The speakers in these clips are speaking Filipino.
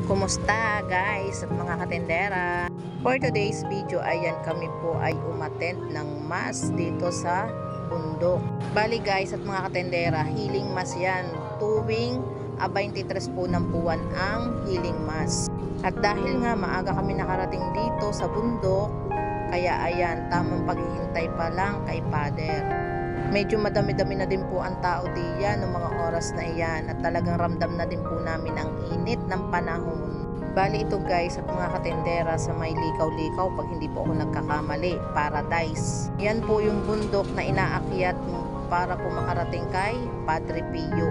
Kumusta guys at mga katendera? For today's video, ayan kami po ay umattend ng mass dito sa bundok. Bali guys at mga katendera, healing mass yan. Tuwing 23 po ng buwan ang healing mass. At dahil nga maaga kami nakarating dito sa bundok, kaya ayan, tamang paghihintay pa lang kay Father. Medyo madami-dami na din po ang tao diyan ng mga oras na iyan at talagang ramdam na din po namin ang init ng panahon. Bali ito guys at mga katendera sa may likaw-likaw pag hindi po ako nagkakamali, Paradise. Yan po yung bundok na inaakyat para po makarating kay Padre Pio.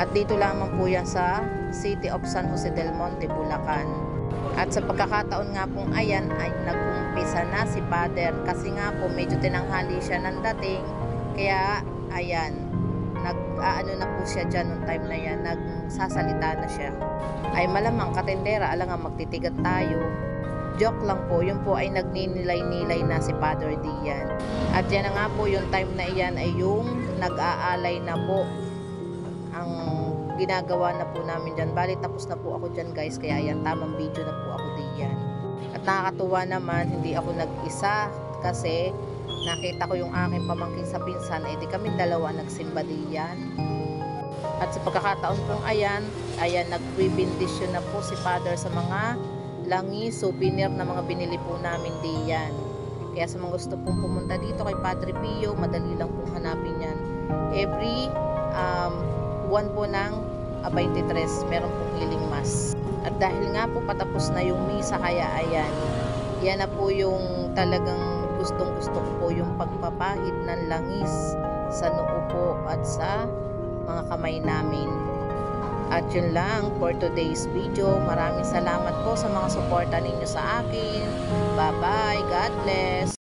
At dito lamang po yan sa City of San Jose del Monte, Bulacan. At sa pagkakataon nga pong ayan ay nag-umpisa na si Father kasi nga po medyo tinanghali siya ng dating. Kaya, ayan, nag-aano na po siya dyan nung time na yan, nagsasalita na siya. Ay malamang katendera, alangan magtitigat tayo. Joke lang po, yun po ay nagninilay-nilay na si Father Dian. At yan na nga po, yung time na iyan ay yung nag-aalay na po ang ginagawa na po namin dyan. Bali, tapos na po ako dyan guys, kaya ayan, tamang video na po ako diyan. At nakakatuwa naman, hindi ako nag-isa kasi nakita ko yung aking pamangkin sa pinsan, di kami dalawa nagsimba diyan. At sa pagkakataon pong ayan, nagbibindisyon na po si Father sa mga langis, souvenir na mga binili po namin diyan. Kaya sa mga gusto pong pumunta dito kay Padre Pio, madali lang pong hanapin yan. Every buwan po ng 23, meron pong healing mass. At dahil nga po patapos na yung misa, kaya ayan, yan na po yung talagang gustong-gusto ko po yung pagpapahid ng langis sa noo po at sa mga kamay namin. At yun lang for today's video. Maraming salamat po sa mga suporta ninyo sa akin. Bye-bye. God bless.